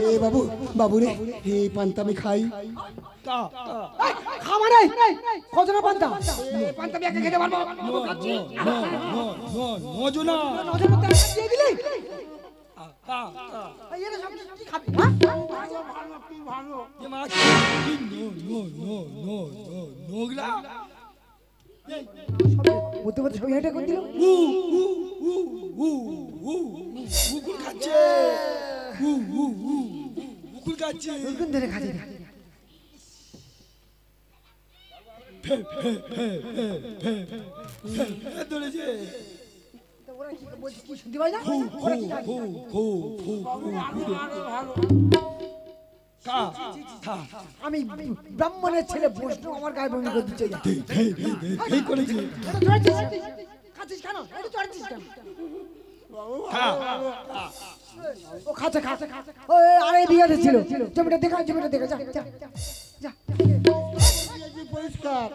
এ বাবু বাবু রে এই পান্তা আমি খাই খামারে কতটা পান্তা পান্তা আমি একা খেতে পারবো নজনা নজর মধ্যে দিয়ে দিলি এরা সব কি খাবি ভালো এ মা কি নোগলা বুঝতে বুঝতে সব এটা করে দিল কুকুর খাচ্ছে কুকুর খাচ্ছে কোন ধরে খাচ্ছে ধরেছে ওরা কি বলছে কি শুনতে পাই না ওরা কি আমি ব্রাহ্মণের ছেলে বৈষ্ণব আমার গায়ে বমি করে দিচ্ছে এই করেছে খাচ্ছিস কেন এটা চড়ছিস কেন ও খাচ্ছে খাচ্ছে ও আরে বিঘাতে ছিল জমিটা দেখা যা যা যা পরিষ্কার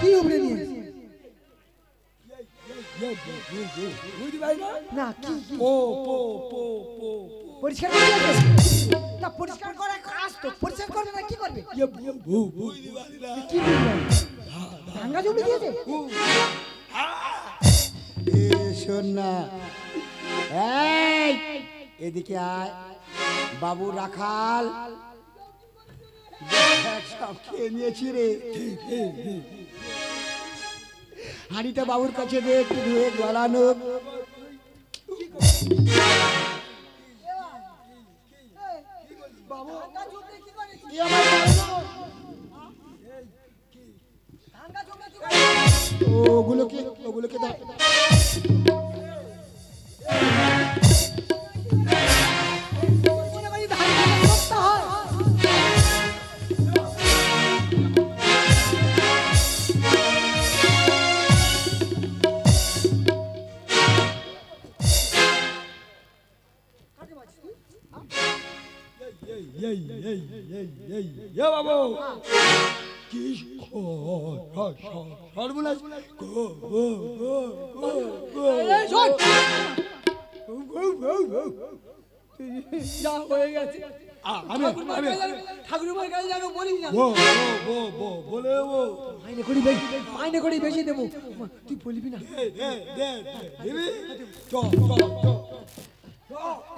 কি উপরে নিয়ে না কি পরিষ্কার করে না পরিষ্কার করা কাজ তো পরিষ্কার করবে না কি করবে কি ভাঙা জমি দিয়েছে শোন না এই এদিকে আয় বাবু রাখাল সব খেয়ে নিয়েছি রে হাঁড়িটা বাবুর কাছে দে একটু ধুয়ে গলানো ওগুলোকে দাও বাবু কি সর্বনাশ যা হয়ে গেছে ঠাকুর মার কাছে যাবে বলিস না মাইনে করি বেশি দেবো তুই বলবি না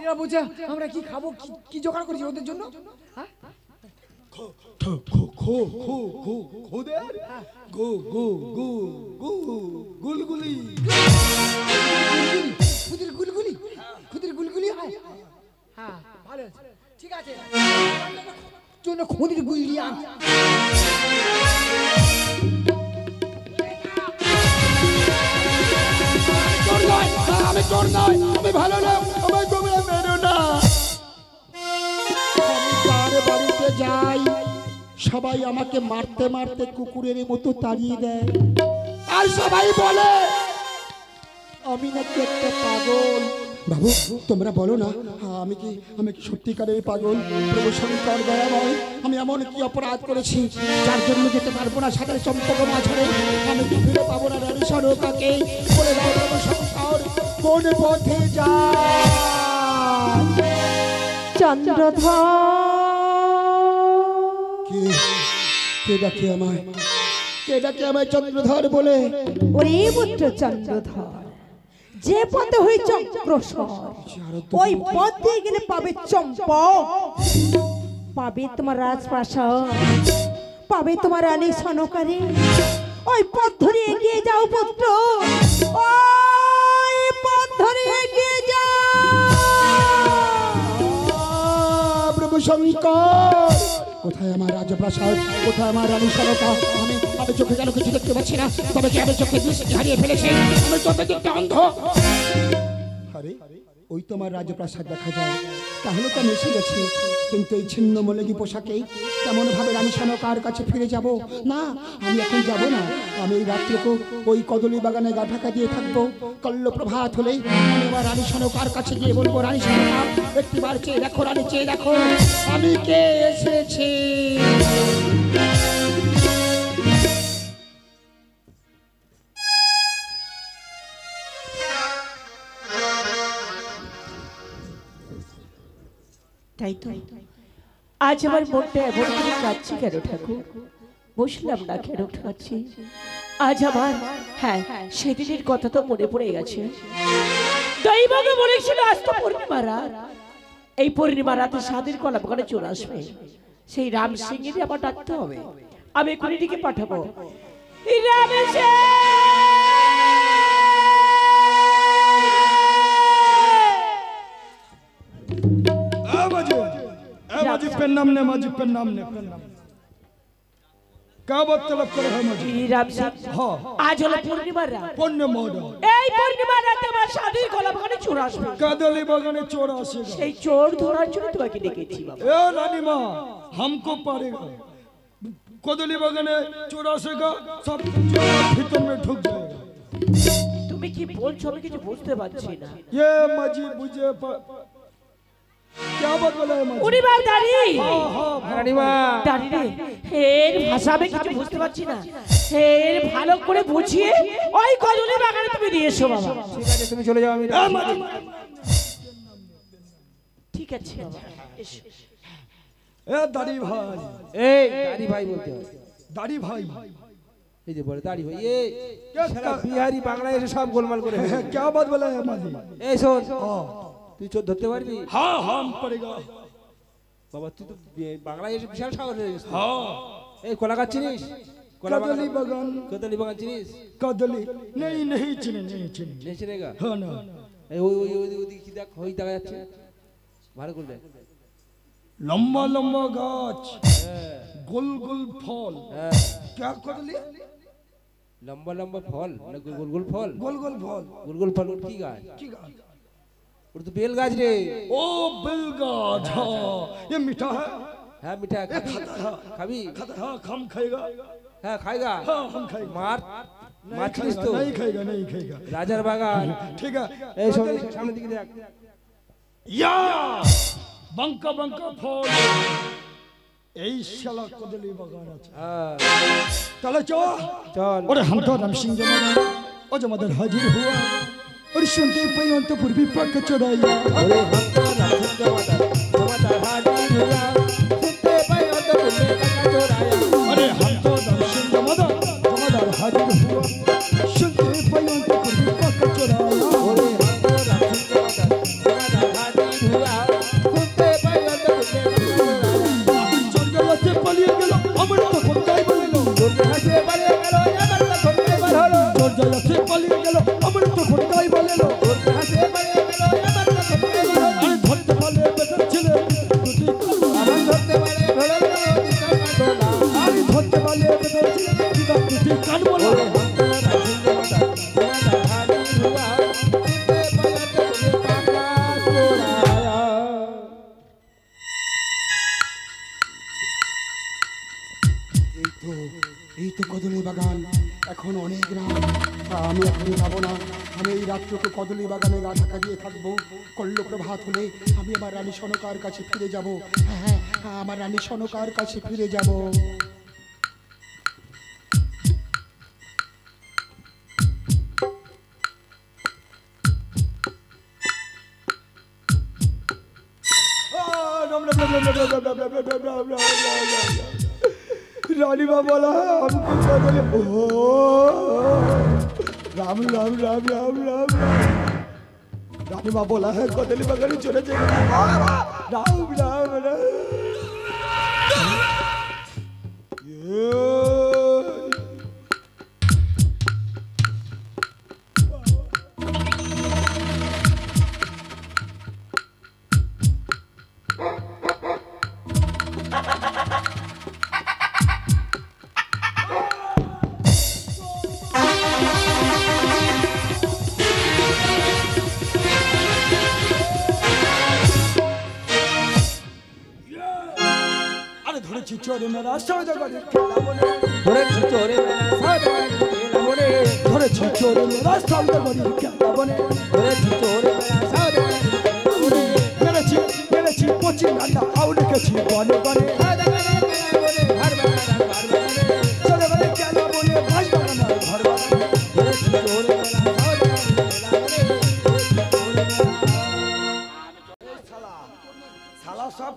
এরা বুঝা আমরা কি খাবো কি জোগাড় করেছি ওদের জন্য হ্যাঁ গুলগুলি খুদের গুলগুলি হয় হ্যাঁ ভালো ঠিক আছে জন্য খুদের গুলি আন আমি চোর নয় আমি ভালো না আমার তোমরা মেরো না আমি যার বাড়িতে যাই সবাই আমাকে মারতে মারতে কুকুরের মতো তাড়িয়ে দেয় আর সবাই বলে আমি নাকি একটা পাগল বাবু তোমরা বলো না আমি কি সত্যিকারের পাগল প্রভু শঙ্কর দয়াময় আমি এমন কি অপরাধ করেছি যার জন্য যেতে পারবো না সাথে চম্পক মাঝারে আমি কি ফিরে পাবো না রানী সরকাকে বলে দাও প্রভু শঙ্কর কোন পথে যায় চন্দ্রধর কে ডাকে আমায় চন্দ্রধর বলে ওরে পুত্র চন্দ্রধর যে পথে হয়ে চক্রসর ওই পথ দিয়ে গেলে পাবে চম্পক পাবে তোমার রাজপ্রাসাদ পাবে তোমার রানী সনকারে ওই পথ ধরে এগিয়ে যাও পুত্র ওই পথ ধরে এগিয়ে যাও প্রভু শঙ্কর কোথায় আমার রাজপ্রাসাদ কোথায় আমার রানী সনকা আমি চোখে যেন কিছু দেখতে পাচ্ছি না তবে কি আমি চোখে দৃষ্টি হারিয়ে ফেলেছি আমি চোখে দেখতে অন্ধ আরে ওই তো আমার রাজপ্রাসাদ দেখা যায় তাহলে তো আমি এসে গেছি কিন্তু এই ছিন্ন মলগি পোশাকে কেমন ভাবে রানী সনকার কাছে ফিরে যাব না আমি এখন যাব না আমি এই রাত্রিকে ওই কদলী বাগানে গা ঢাকা দিয়ে থাকবো কল্ল প্রভাত হলেই আমি আমার রানী সনকার কাছে গিয়ে বলবো রানী সনকা একটিবার চেয়ে দেখো রানী চেয়ে দেখো আমি কে এসেছি তাই তো আজ আমার মনটা এমন করে কাঁদছে কেন ঠাকুর? বুঝলাম না কেন কাঁদছি আজ আমার। হ্যাঁ, সেদিনের কথা তো মনে পড়ে গেছে। দৈবকে বলেছিল আজ তো পূর্ণিমা রাত, এই পূর্ণিমা রাতে সাদের কলা বাগানে চলে আসবে। সেই রাম সিংহেরই আবার ডাকতে হবে। আমি কুড়িটিকে পাঠাবো। माजी पेन्नाम ने माजी पेन्नाम ने क्या बात तलब कर है माजी? রাম সিং, हाँ আজ হলো পূর্ণিমার রাত। पूर्ण मोड़ा এই পূর্ণিমার রাতে আমার সাদের কলা বাগানে চোর আসবে। कदली बगाने चोर आसेगा। সেই চোর ধরার জন্য তোমাকে ডেকেছি বাবা। ए रानी माँ हमको पारेगा। कदली बगाने चोर आसेगा, सब भीतर में ढुक जाएगा। তুমি কি বলছো আমি কিছু বুঝতে পারছি না। ये माजी मुझे क्या बात बोला है माजी? উনি বাবা দাঁড়ি। हाँ हाँ রানী মা দাঁড়ি রে, এর ভাষা আমি কিছু বুঝতে পারছি না। এর ভালো করে বুঝিয়ে ওই কদলি বাগানে তুমি দিয়ে এসো বাবা। ঠিক আছে তুমি চলে যাও, আমি ঠিক আছে বাবা, এসো। ए दाढ़ी भाई, এই দাড়ি ভাই বলতে হয়। दाढ़ी भाई এই যে বলে দাড়ি ভাই, এই সারা বিহারি বাংলায় এসে সব গোলমাল করে ফেলে। क्या बात बोला है माजी? এই শোন, हाँ তুই চোর ধরতে পারবি? हाँ हम पड़ेगा। বাবা তুই তো বাংলায় এসে বিশাল সাগর হয়ে গেছিস। हाँ এই কলা গাছ চিনিস? কলা कदली बगान কদলি বাগান চিনিস? कदली नहीं नहीं चिने नहीं चिने। নেই চিনেগা? हाँ ना এই ওই ওই ওই ওই কি দেখ, ওই দেখা যাচ্ছে, ভালো করে দেখ। लंबा लंबा गाछ, गोल गोल फल। হ্যাঁ, क्या कदली? লম্বা লম্বা ফল না গোল গোল ফল? गोल गोल फल গোল গোল ফল ওর কি গাছ? की गाछ? ওর তো বেল গাছ রে। ओ बेल गाछ। हाँ ये मीठा है। হ্যাঁ মিঠা, খাবি? খাবি? खाता हाँ हम खाएगा। হ্যাঁ খাইগা। हाँ हम खाएगा। মার नहीं মার চিনিস खाएगा তো? नहीं खाएगा नहीं खाएगा। রাজার বাগান। ठीक है এই শোন, সামনের দিকে দেখ। या बंका बंका फल এই শালা কদলি বাগান আছে। হ্যাঁ তাহলে চল চল। और हम तो राम सिंह जमादार और जमादार हाजिर हुआ और सुनते पई अंतपुर भी पक चढ़ाया। अरे हम तो राम जमादार जमादार हाजिर हुआ, सुनते पाए अंतपुर में पक्का चोराया। अरे हम तो राम सिंह जमादार जमादार हाजिर हुआ, सुनते पई अंतपुर भी पक चढ़ाया। अरे हम तो राम जमादार जमादार हाजिर हुआ, सुनते पाए अंतपुर में पक्का चोराया। चल से पलिए गेलो अमर तो खोटाई बोलेलो, जोर से पालिए गेलो अमर तो खोटाई बोलेलो, चल से पलिए गेलो अमर तो खोटाई बोलेलो, जोर से पालिए गेलो अमर तो खोटाई बोलेलो। अरे धरते वाले बेटर चले तुझे आवाज धरते वाले भड़ो गेलो दिशा काटोला। अरे धरते वाले बेटर चले तुझे कान बोलो। अरे हम तो राम जमादार जमादार हाजिर हुआ, सुनते पाए अंतपुर में पक्का चोराया। এই তো কদলি বাগান, এখন অনেক রাত। আমি এখন যাবো না, আমি এই রাত্রকে কদলি বাগানে গা ঢাকা দিয়ে থাকবো। কল্ল প্রভাত হলে আমি আমার রানী সনকার কাছে ফিরে যাব। হ্যাঁ হ্যাঁ, আমার রানী সনকার কাছে ফিরে যাব। रानी माँ बोला है हमको कदली। ओ राम राम राम राम राम रानी माँ बोला है कदली बगाने चले जाएगा। राम राम राम अरे धरे चिचोरे मेरा सौदागरी खेला बोले, ধরে চিচোরে মেলা সদাগরি খেলা বনে, धरे चिचोरे मेरा सौदागरी खेला बोले। ধরে চিচোরে মেলা সদাগরি খেলা বনে, मेरे ची पोची लाला आउले के ची बने बने সদাগরি খেলা বনে, হর বাগান হর বাগানে, चले बने खेला बोले भाई बगाना घर बने। ধরে চিচোরে মেলা সদাগরি খেলা বনে, ধরে চিচোরে মেলা। साला सब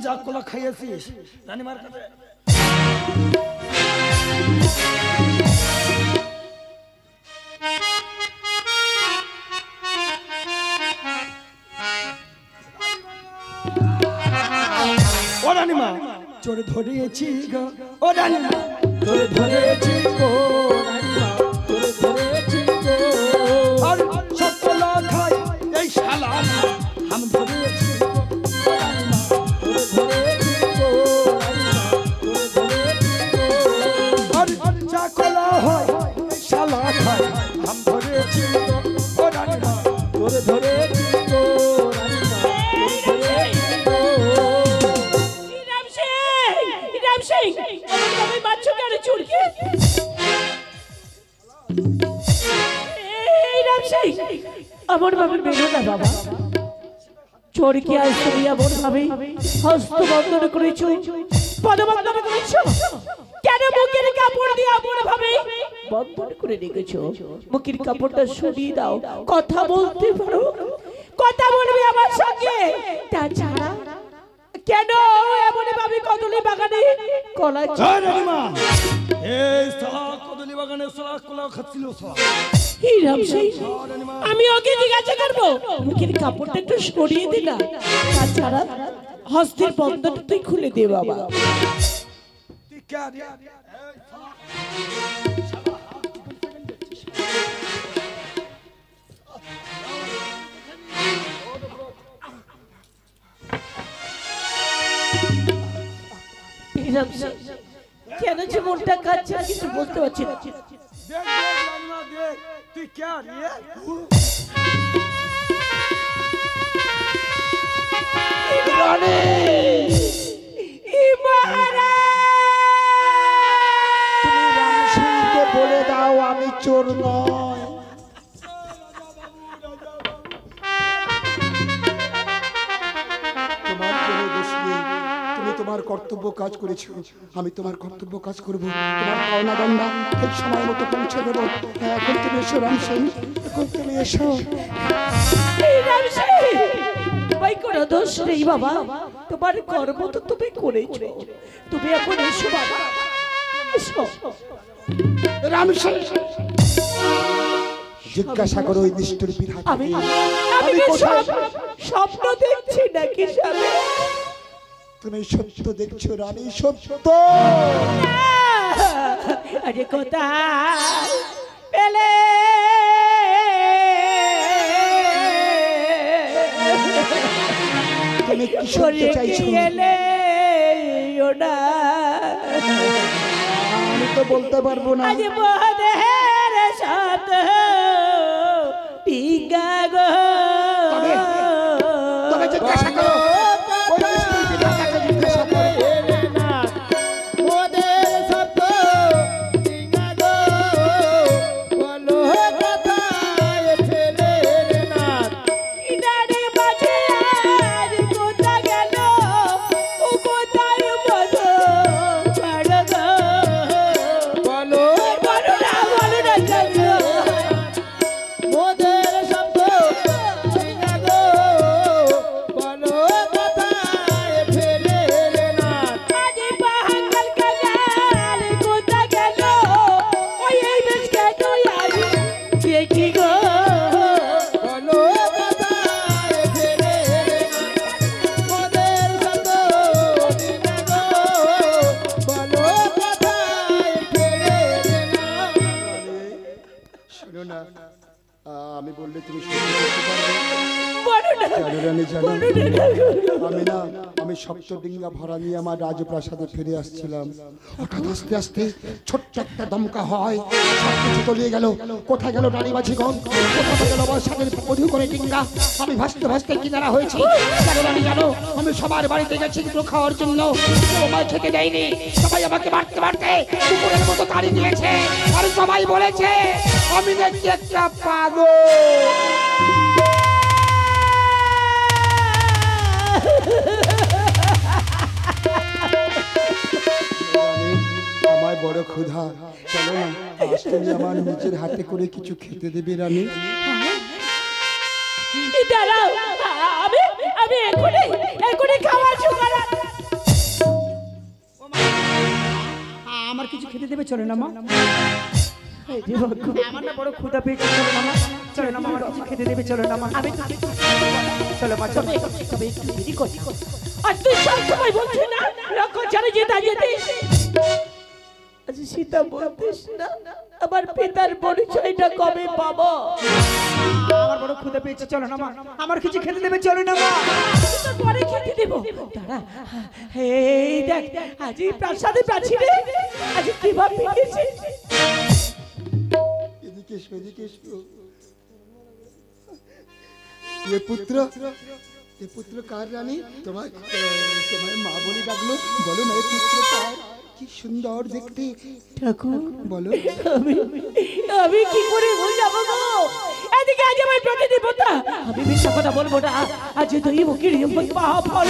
যা কলা খাইয়েছিস রানীমার কাছে ও রানীমা চোর ধরেছি গো ও রানীমা চোর ধরেছি গো রানীমা চোর ধরেছি গো আর সকল খাই এই শালা হাম ধরেছি গো রানীমা চোর ধরেছি গো রানীমা চোর ধরেছি গো আর সকল হয় শালা খাই হাম ধরেছি গো ও রানীমা চোর ধরেছি গো রানীমা চোর ধরেছি গো আমার বাবার বেরো না বাবা চোরকে আজ তুমি এমন ভাবে হস্ত বন্ধন করেছো পদবন্ধন করেছো কেন মুখের কাপড় দিয়ে এমন ভাবে বন্ধন করে রেখেছো মুখের কাপড়টা সরিয়ে দাও কথা বলতে পারো কথা বলবে আমার সঙ্গে তাছাড়া কেন এমন ভাবে কদলি বাগানে কলা রানীমা এই সালা কদলি বাগানে সালা কলা খাচ্ছিল সালা আমি ওকে জিজ্ঞাসা করবো মুখের কাপড়টা একটু সরিয়ে দে না তাছাড়া হস্তের বন্ধনটা তুই খুলে দে বাবা তুই কে রে কেন যে মনটা কাচ্ছে কিছু বলতে পারছি না দেখ রানীমা দেখ তুই কে রে তুমি রামসিংকে বলে দাও আমি চোর নয়। তোমার কোনো দোষ নেই, তুমি তোমার কর্তব্য কাজ করেছো, আমি তোমার কর্তব্য কাজ করবো। তোমার পাওনা দণ্ডা ঠিক সময় মতো পৌঁছে দেবো। এখন তুমি এসো রামসিং, এখন তুমি এসো। তোমার কোনো দোষ নেই বাবা, তোমার কর্ম তো তুমি করেছো, তুমি এখন এসো বাবা এসো। রামসিং জিজ্ঞাসা করো ওই নিষ্ঠুর বিধাতা আমি স্বপ্ন দেখছি নাকি স্বামী? তুমি সত্য দেখছো রানী, সত্য। আরে কোথায় পেলে তুমি কি শুনতে চাইছো? এলে ওনা আমি তো বলতে পারবো না। আজ মহাদেহের সাথ টিঙ্গা গো তবে জিজ্ঞাসা করো ওই নিষ্ঠুর বিধাতাকে জিজ্ঞাসা করো। আমি বললে তুমি সহ্য করতে পারবে? জানো রানী, জানো আমি সপ্তডিঙ্গা ভরা নিয়ে আমার রাজপ্রাসাদে ফিরে আসছিলাম। হঠাৎ আস্তে আস্তে ছোট্ট একটা দমকা হয়, সবকিছু তলিয়ে গেল। কোথায় গেল রানীবাজিগণ? কোথায় গেল আমার সাথে মধু করে ডিঙ্গা? আমি ভাসতে ভাসতে কিনারা হয়েছি। জানো রানী, জানো আমি সবার বাড়িতে গেছি কিন্তু খাওয়ার জন্য, কেউ আমায় খেতে দেয়নি। সবাই আমাকে মারতে মারতে কুকুরের মতো তাড়ি দিয়েছে, আর সবাই বলেছে আমি নাকি একটা পাগল। আমায় বড় ক্ষুধা, চলো না আজ তুমি আমার নিজের হাতে করে কিছু খেতে দেবে রানী। দাঁড়াও, আমি এখনই খাওয়ার জোগাড় খেতে দেবে চলে না মা এই যে ভাগ্য। আমার না বড় ক্ষুধা পেয়েছে চলে না মা আমার কিছু খেতে দেবে চলে না মা আমি তো চলো মা চলো তবে একটু দেরি কর। আর তুই সব সময় বলছিস না লক্ষণ ছাড়া যেতে যেতিস। আজ সীতা বলতিস না আমার পিতার পরিচয়টা কবে পাবো? আমার বড় ক্ষুধা পেয়েছে চলো না মা আমার কিছু খেতে দেবে চলে না মা তোর পরে খেতে দেবো। দাঁড়া, এই দেখ আজ এই প্রাসাদে পাচ্ছি রে, আজ কি ভাব পেয়েছি। এদিকে এসো, এদিকে এসো। এ পুত্র কার রানী? তোমার মা বলে ডাকলো, বলো না এ পুত্র কার? কি সুন্দর দেখতে। ঠাকুর বলো। আমি কি করে ভুল যাবো গো? এদিকে আজ আমার প্রতিদেবতা, আমি মিথ্যা কথা বলবো না। আজ তুই মুখের ফল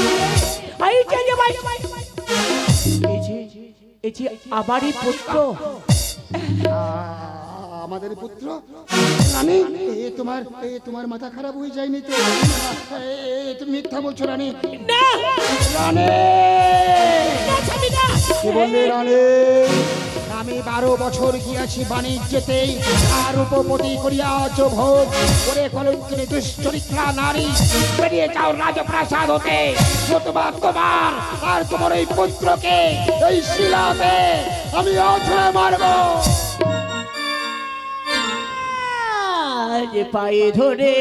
এই যে আমারই পুত্র, আমাদের পুত্র রানী। তোমার মাথা খারাপ হয়ে যায়নি তো? তুমি মিথ্যা বলছো রানী। না রানী না কি বললে রানী? আমি 12 বছর গিয়াছি বাণিজ্যেতে, আর উপপতি করিয়াছ ভোগ করে কলঙ্কিনী দুশ্চরিত্রা নারী। বেরিয়ে যাও রাজপ্রাসাদ হতে, নতুবা তোমার আর তোমার এই পুত্রকে এই শিলাতে আমি অঝরে মারব। আজ পায়ে ধরে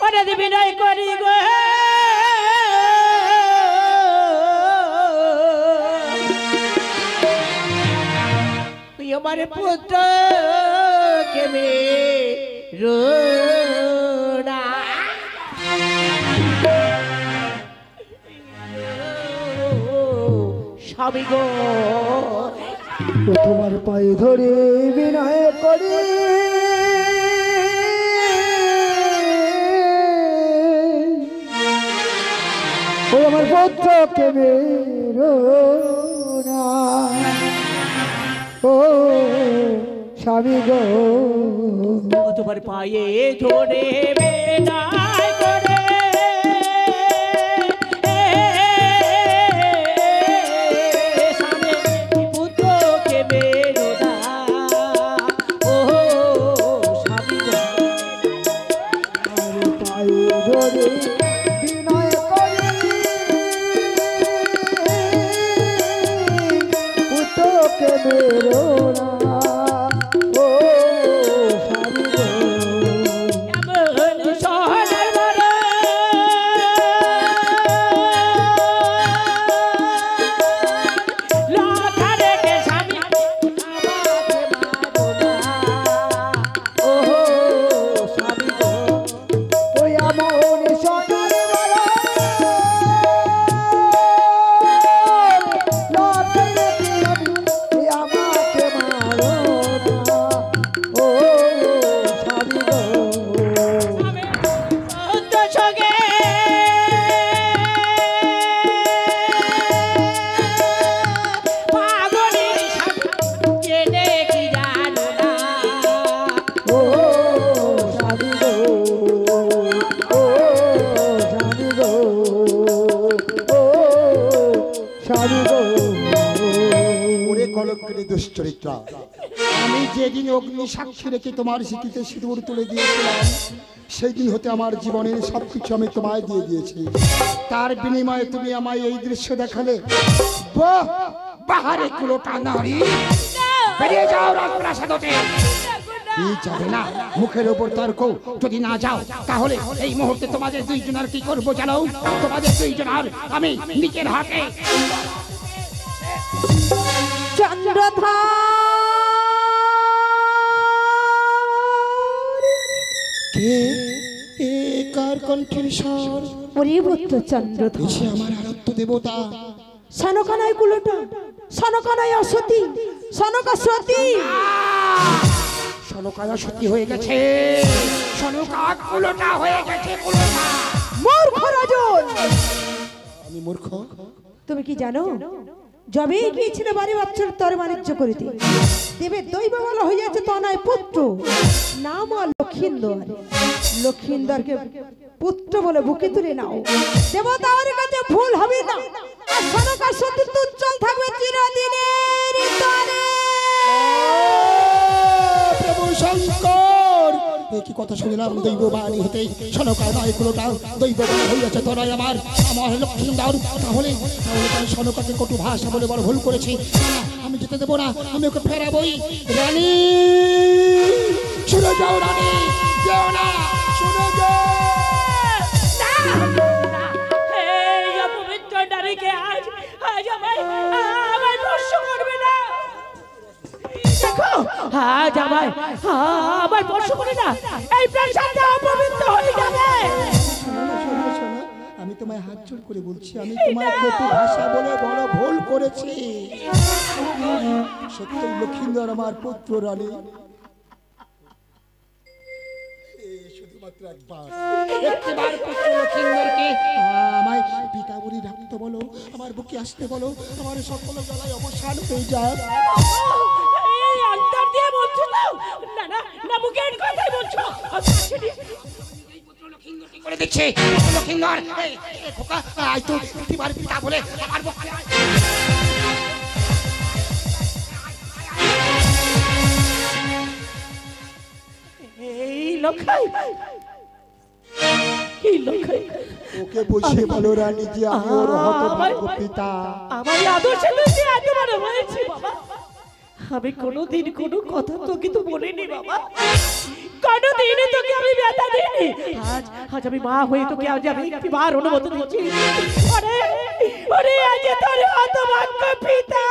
ওরা বিনয় করি গো, আমার পুত্র কেমে রোনা স্বামী গো, তোমার পায়ে ধরে বিনয় করি ও আমার পুত্রকে মেরো না ও স্বামী গো। তোমার পায়ে ধরে বিনয় করে পুত্রকে মেরো না ও স্বামী গো। আমার পায়ে ধরে বিনয় করি পুত্রকে মেরো না ও স্বামী গো। এমন শহরের বড় লক্ষা রেখে স্বামী আমাকে মারো না ও স্বামী গো। ওই এমন সোনার বালা লটে রেখে আমি আমাকে মারো না ও স্বামী গো। সঙ্গে পাগলের স্বামী জেনে কি জানো না ও স্বামী গো ও স্বামী গো ও স্বামী গো। ওরে কলঙ্কিনী দুশ্চরিত্রা, আমি যেদিন অগ্নি সাক্ষী রেখে তোমার স্মৃতিতে সিঁদুর তুলে দিয়েছিলাম, সেই দিন হতে আমার জীবনের সবকিছু আমি তোমায় দিয়ে দিয়েছি। তার বিনিময়ে তুমি আমায় এই দৃশ্য দেখালে। বাহ, বাহারে কুলোটা নারী, বেরিয়ে যাও রাজপ্রাসাদ হতে। কি যাবে না? মুখের উপর তর্ক। যদি না যাও তাহলে এই মুহূর্তে তোমাদের দুইজনের কি করবো জানো? তোমাদের দুইজনের আমি নিজের হাতে। চন্দ্রধর কে এ কার কণ্ঠের স্বর? ওরে পুত্র চন্দ্রধর, সে আমার আরাধ্য দেবতা। সনকানায় কুলোটা, সনকানায় অসতী, সনকা সতী। সনকায়া সত্যি হয়ে গেছে, সনকা কুলোটা হয়ে গেছে, কুলোটা। মূর্খ রাজন, আমি মূর্খ? তুমি কি জানো যবে গিয়েছিল বাড়ি বাচ্চার তর বাণিজ্য করিতে, দেবের দৈব বলা হইয়াছে তনয় পুত্র, নাম লক্ষিন্দর। লক্ষিন্দরকে পুত্র বলে বুকে তুলে নাও, দেবতার কাছে ভুল হবে না। আর সনকার সতীত্ব উজ্জ্বল থাকবে চিরদিনের তরে। প্রভু শঙ্কর, এ কি কথা শুনলাম দৈব বাণী হতে, সনকার নয় কুলোটা দৈব বাণী হইয়াছে তোরাই আমার আমার লক্ষ্মীন্দর। তাহলে তাহলে সনকাকে কটু ভাষা বলে বড় ভুল করেছি। না, আমি যেতে দেবো না, আমি ওকে ফেরাবই। রানী শুনে যাও, রানী যেও না, শুনে যাও। এই অপবিত্র নারীকে আজ আজ আমায় স্পর্শ করবে না। দেখো আজ আমায় স্পর্শ করে না, এই প্রাসাদটা অপবিত্র হয়ে যাবে। শোনো, শোনো, আমি তোমায় হাত জোড় করে বলছি, আমি তোমার কটু ভাষা বলে বড় ভুল করেছি। সত্যই লক্ষিন্দর আমার পুত্র রানী। শুধুমাত্র একবার পুত্র লক্ষিন্দরকে আমায় পিতা বলি ডাকতে বলো, আমার বুকে আসতে বলো, আমার সকল জ্বালায় অবসান হয়ে যায়। এই অন্তর দিয়ে বলছো তো? না না না, মুখের কথাই বলছো। করে দিচ্ছে লক্ষিন্দর, খোকা আয় তো পিতার পিতা বলে আমার বুকে আয়। এই লক্ষাই, এই লক্ষাই ওকে বসে বলো রানী যে আমি ওর হতভাগ্য পিতা। আমার আদর্শে তুই এত বড় হয়েছে বাবা। আমি কোনোদিন কোনো কথা তোকে তো বলিনি বাবা, কোনোদিন তোকে আমি ব্যথা দিইনি। আজ আমি মা হয়ে তোকে আজ আমি একবার অনুমতি দিচ্ছি। ওরে ওরে, আজ তোর হতভাগ্য পিতা।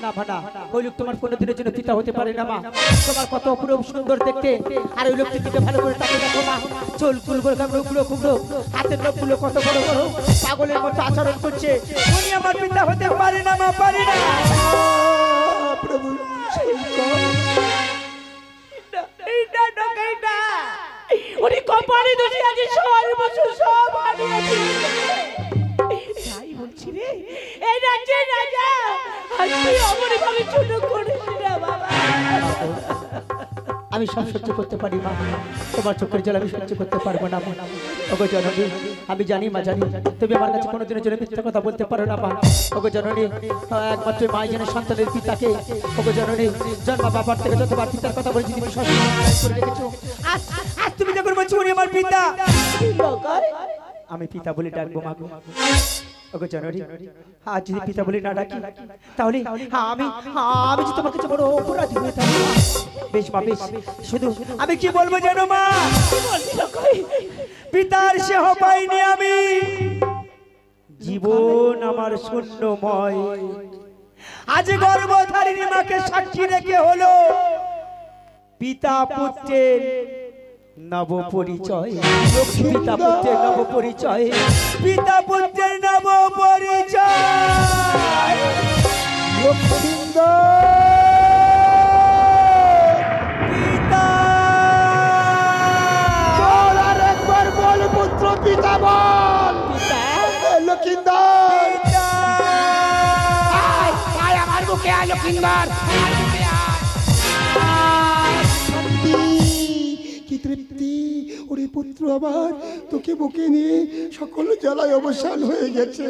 না ভানা, ওই লোক তোমার কোনোদিনের জন্য পিতা হতে পারে না মা। তোমার কত অপূর্ব সুন্দর দেখতে, আর ওই লোকটি দিকে ভালো করে তাকে দেখো মা। চুল কুল করে কামড়ো কুমড়ো, হাতের নখগুলো কত বড় বড়, পাগলের মতো আচরণ করছে। উনি আমার পিতা হতে পারে না মা, পারে না। প্রভু এইটা ঢোকাইটা উনি কপালে দোষী আছে, সর্বস্ব সব হারিয়েছে। তাই বলছি রে, এই রাজ্যের রাজা আজ তুই অমরভাবে ছোট করেছিস না বাবা। আমি সব সহ্য করতে পারি মা, তোমার চোখের জল আমি সহ্য করতে পারবো না মা। ওগো জননী, আমি জানি মা, জানি তুমি আমার কাছে কোনোদিনের জন্য মিথ্যা কথা বলতে পারো না মা। ওগো জননী, একমাত্র মা যেন সন্তানের পিতাকে, ওগো জননী, জন্ম বাবার থেকে যতবার পিতার কথা বলেছি তুমি সবসময় করে রেখেছো। আজ তুমি যখন বলছো উনি আমার পিতা, আমি পিতা বলে ডাকবো মা গো। ওগো জননী, আজ যদি পিতা বলে না ডাকি, তাহলে আমি যে তোমার কাছে বড় অপরাধী হয়ে থাকবো। বেশ মা, বেশ। শুধু আমি কি বলবো জানো মা, পিতার সেহ পাইনি আমি, জীবন আমার শূন্যময়। আজ গর্ভধারিণী মাকে সাক্ষী রেখে হলো পিতা পুত্রের নব পরিচয়। পিতা পুত্রের নব পরিচয়, পিতা পুত্রের নব পরিচয়। পিতা বল, আর একবার বল পুত্র পিতা বল। লক্ষিন্দর আয়, আয় আমার বুকে আয় লক্ষিন্দর, আমার বুকে আয়। শান্তি, কি তৃপ্তি। ওরে পুত্র আমার, তোকে বুকে নিয়ে সকল জ্বালায় অবসান হয়ে গেছে।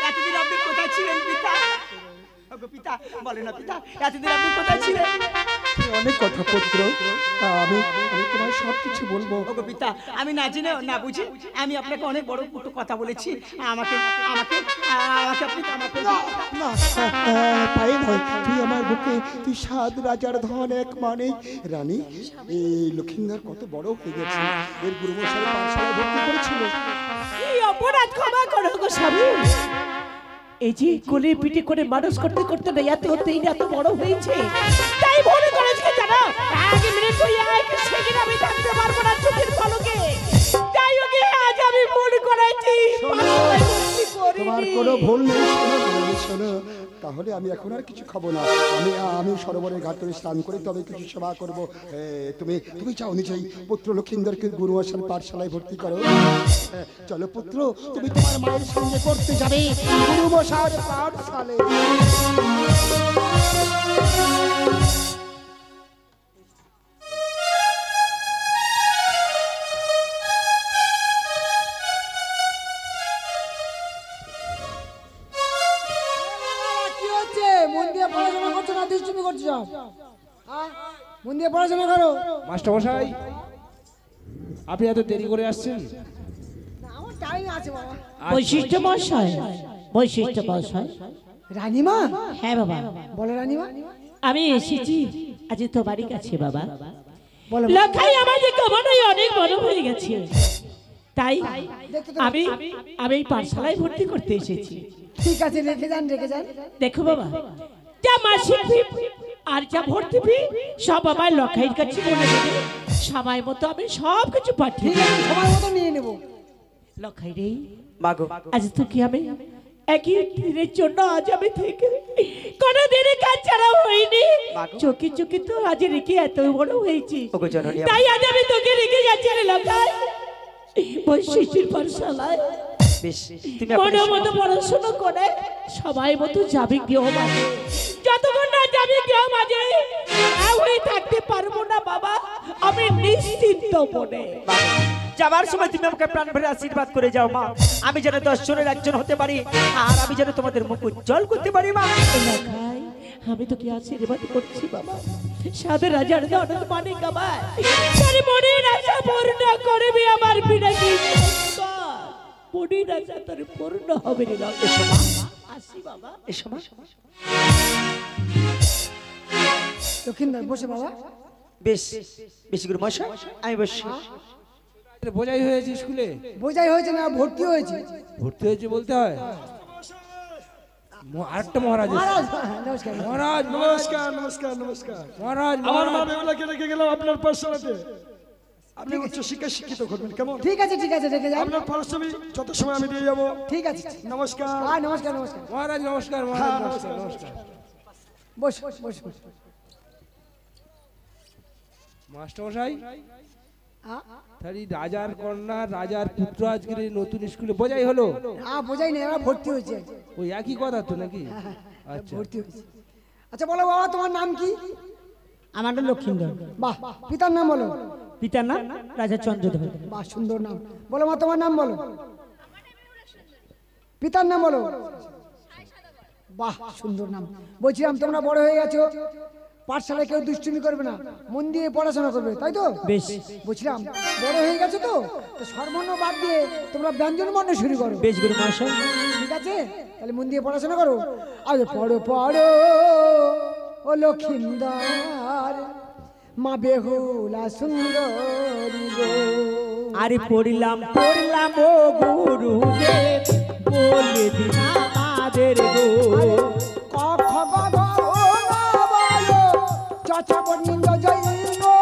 এতদিন আপনি কোথায় ছিলেন পিতা? পিতা বলে না পিতা, এতদিন আপনি কোথায় ছিলেন? অনেক কথা পুত্র, আমি আমি তোমায় সব কিছু বলবো। ওগো পিতা, আমি না জেনে না বুঝি আমি আপনাকে অনেক বড় দুটো কথা বলেছি। আমাকে আমাকে আমাকে আপনি আমাকে না, তাই নয়, তুই আমার বুকে, তুই 7 রাজার ধন এক মানে। রানী, এই লক্ষিন্দর কত বড় হয়ে গেছে, এর গুরুমশাই পাঠশালায় ভর্তি করেছিল। এই অপরাধ ক্ষমা করো গো স্বামী। এই যে কোলে পিঠে করে মানুষ করতে করতে না এত বড় হয়েছে, তাই মনে করেছে জানো আগে মেরে তুই আগে সেদিন আমি থাকতে পারবো না চোখের পলকে। তাই ওকে আজ আমি মনে করেছি তোমার কোনো ভুল নেই। শোনো, তাহলে আমি এখন আর কিছু খাবো না। আমি সরোবরের ঘাট করে স্নান করে তবে কিছু সেবা করবো। তুমি চাও নিজেই পুত্র লক্ষিন্দরকে গুরুমশাই পাঠশালায় ভর্তি করো। চলো পুত্র, তুমি তোমার মায়ের সঙ্গে করতে যাবে গুরুমশাই পাঠশালায়। দিয়ে পড়াশোনা করো। মাস্টার মশাই, আপনি এত দেরি করে আসছেন? আমার টাইম আছে বাবা। বৈশিষ্ট্য মশাই, বৈশিষ্ট্য মশাই। রানীমা, হ্যাঁ বাবা, বলো রানীমা। আমি এসেছি আজ তোমারই কাছে বাবা। বলো। লখাই আমাদের কমনই অনেক বড় হয়ে গেছে, তাই আমি আমি এই পাঠশালায় ভর্তি করতে এসেছি। ঠিক আছে, রেখে যান, রেখে যান। দেখো বাবা, যা মাসিক ফি আর যা ভর্তি ফি সব আমার লখাইয়ের কাছে বলে দেবে। সময় মতো আমি সব কিছু পাঠিয়ে ঠিক আছে, সময় মতো নিয়ে নেবো। লখাই রে, মাগো আজ তো কি আমি একই দিনের জন্য আজ আমি থেকে কোনো দিনে কাজ ছাড়া হয়নি। চোখে চোখে তো আজ রেখে এত বড় হয়েছি, ওগো জননী, তাই আজ আমি তোকে রেখে যাচ্ছি রে লখাই। বৈশিষ্ট্যের পাঠশালায় বেশ তুমি মনে মতো পড়াশোনা করে সবাই মতো যাবে গৃহমাঝে। যতক্ষণ না যাবে গৃহমাঝে হয়ে থাকতে পারবো না বাবা, আমি নিশ্চিন্ত মনে। যাবার সময় তুমি আমাকে প্রাণ ভরে আশীর্বাদ করে যাও মা, আমি যেন 10 জনের একজন হতে পারি, আর আমি যেন তোমাদের মুখ উজ্জ্বল করতে পারি মা। লখাই, আমি তোকে আশীর্বাদ করছি বাবা। সাধু রাজার দরদ মানে গাবায় তার মনের আশা পূর্ণ করবে আমার পিনাকি। মনের আশা তোর পূর্ণ হবে রে লখাই। আসি বাবা। এসো মা। লক্ষিন্দর বসে বাবা। বেশ বেশি করে মশাই, আমি বসছি। বোঝাই হয়েছে স্কুলে? বোঝাই হয়েছে না, ভর্তি হয়েছে। ভর্তি হয়েছে বলতে হয়। আরেকটা মহারাজ এসেছে। মহারাজ, নমস্কার। মহারাজ, নমস্কার নমস্কার নমস্কার। মহারাজ, আমার মা মহারাজ। বেহুলাকে রেখে গেলাম আপনার পাঠশালাতে। আপনি উচ্চ শিক্ষায় শিক্ষিত করবেন কেমন? ঠিক আছে, ঠিক আছে, রেখে যান। আপনার পরিশ্রমী যত সময় আমি দিয়ে যাবো। ঠিক আছে। নমস্কার। হ্যাঁ, নমস্কার, নমস্কার। মহারাজ নমস্কার, মহারাজ নমস্কার, নমস্কার। বস, বস, বস। মাস্টার মশাই, হ্যাঁ, তাহলে রাজার কন্যা রাজার পুত্র আজকের এই নতুন স্কুলে বোঝাই হলো? হ্যাঁ, বোঝাই নেই, এবার ভর্তি হয়েছে। ওই একই কথা তো নাকি? আচ্ছা, ভর্তি হয়েছে। আচ্ছা বলো বাবা, তোমার নাম কি? আমার নাম লক্ষিন্দর। বাহ, পিতার নাম বলো। পিতার নাম রাজা চন্দ্রধর। বাহ, সুন্দর নাম। বলো মা, তোমার নাম বলো। পিতার নাম বলো। বাহ, সুন্দর নাম। বলছিলাম তোমরা বড় হয়ে গেছো, পাঠশালায় কেউ দুষ্টুমি করবে না, মন দিয়ে পড়াশোনা করবে, তাই তো? বেশ বলছিলাম বড় হয়ে গেছো তো, তো স্বরবর্ণ বাদ দিয়ে তোমরা ব্যঞ্জন বর্ণ শুরু করো। বেশ গুরু মহাশয়। ঠিক আছে, তাহলে মন দিয়ে পড়াশোনা করো। আজ পড়ো পড়ো ও লক্ষিন্দর, মা বেহুলা সুন্দরী গো। আরে পড়লাম পড়লাম ও গুরুদেব, বলে দিন আমাদের গো। ক খ গ ঘ ও ন বলো, চ ছ বর্ণিন্দ জয় গো গো।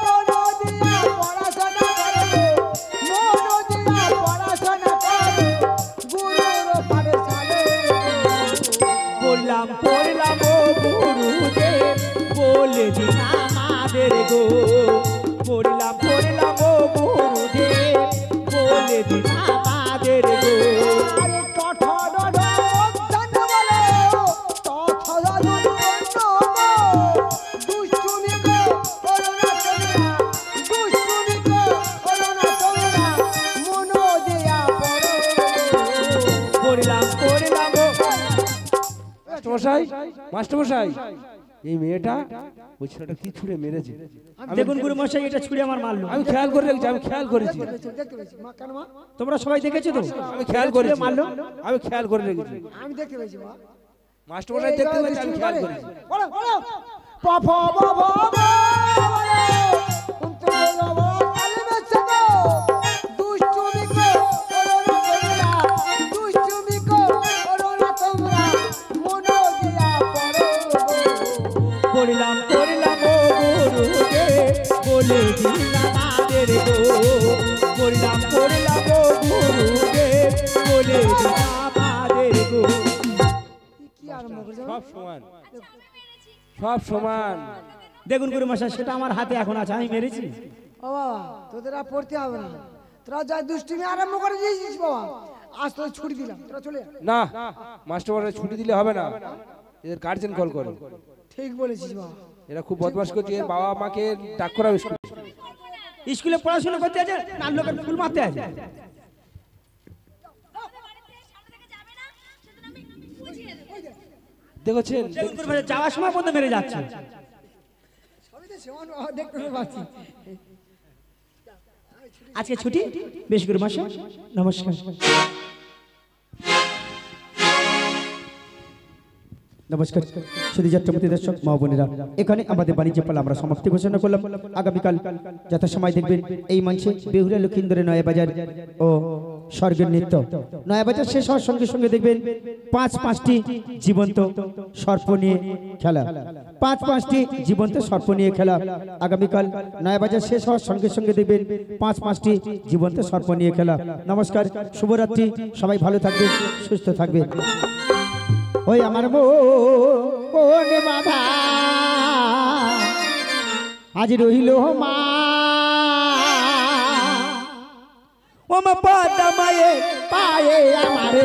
মন দিয়া পড়াশোনা করো, মন দিয়া পড়াশোনা করো, গুরুর পাঠশালে। পড়লাম পড়লাম ও গুরুদেব, বলে দিন আমাদের গো। পড়লাম পড়লাম ও গুরুদেব, বলে দিন আমাদের গো। আরে ট ঠ ড ঢ অধ্যয়ন বলো, ত থ দ দ অন্য গো। দুষ্টুমি গো করো না তোমরা, দুষ্টুমি গো করো না তোমরা, মন দিয়া পড়ো। পড়লাম পড়লাম ও। মাস্টার মশাই, মাস্টার মশাই, এই মেয়েটা ওই ছেলেটা কি ছুঁড়ে মেরেছে? দেখুন গুরু মশাই, এটা ছুঁড়ে আমার মারলো। আমি খেয়াল করে রেখেছি, আমি খেয়াল করেছি, দেখতে পেয়েছি মা, কেন মা? তোমরা সবাই দেখেছো তো? আমি খেয়াল করেছি, মারলো। আমি খেয়াল করে রেখেছি। আমি দেখতে পেয়েছি মা। মাস্টার মশাই দেখতে পেয়েছি, আমি খেয়াল করেছি। বলো বলো, প ফ ব ভ গ বলো, উত্তর গ ব কালমে গো। দুষ্টুমি গো করো না তোমরা, দুষ্টুমি গো করো না তোমরা, মন দিয়া পড়ো গো। পড়লাম পড়লাম ও গুরুদেব, বলে দিন আমাদের গো। পড়লাম পড়লাম ও গুরুদেব, বলে দিন আমাদের গো। কি আরম্ভ করছো? সব সমান, সব সমান। দেখুন গুরু মশাই, সেটা আমার হাতে এখন আছে, আমি মেরেছি। ও বাবা, তোদের আর পড়তে হবে না, তোরা যা দুষ্টুমি আরম্ভ করে দিয়েছিস বাবা, আজ তোদের ছুটি দিলাম, তোরা চলে যা। না, মাস্টার মশাই ছুটি দিলে হবে না, এদের গার্জেন কল করো। ঠিক বলেছিস বাবা। এরা খুব বদমাশ করছে, এর বাবা মাকে ডাক করাবে স্কুলে। স্কুলে পড়াশোনা করতে আছে, নার লোকের ফুল মারতে আছে। দেখেছেন? দেখুন গুরু মশাই, যাওয়ার সময় বন্ধ মেরে যাচ্ছে। দেখতে পাচ্ছি আজকে ছুটি বেশ গুরু মশাই নমস্কার। নমস্কার শুধু যাত্রাপতি দর্শক মা বোনেরা, এখানে আমাদের বাণিজ্য পালা আমরা সমাপ্তি ঘোষণা করলাম। আগামীকাল যথাসময় দেখবেন এই মঞ্চে বেহুলা লক্ষিন্দরের নয়াবাজার ও স্বর্গের নৃত্য। নয়াবাজার শেষ হওয়ার সঙ্গে সঙ্গে দেখবেন পাঁচটি জীবন্ত সর্প নিয়ে খেলা, পাঁচটি জীবন্ত সর্প নিয়ে খেলা। আগামীকাল নয়াবাজার শেষ হওয়ার সঙ্গে সঙ্গে দেখবেন পাঁচটি জীবন্ত সর্প নিয়ে খেলা। নমস্কার, শুভরাত্রি, সবাই ভালো থাকবেন, সুস্থ থাকবেন। ওই আমার মন বাধা আজ রহিল মা, ও মা পায়ে আমার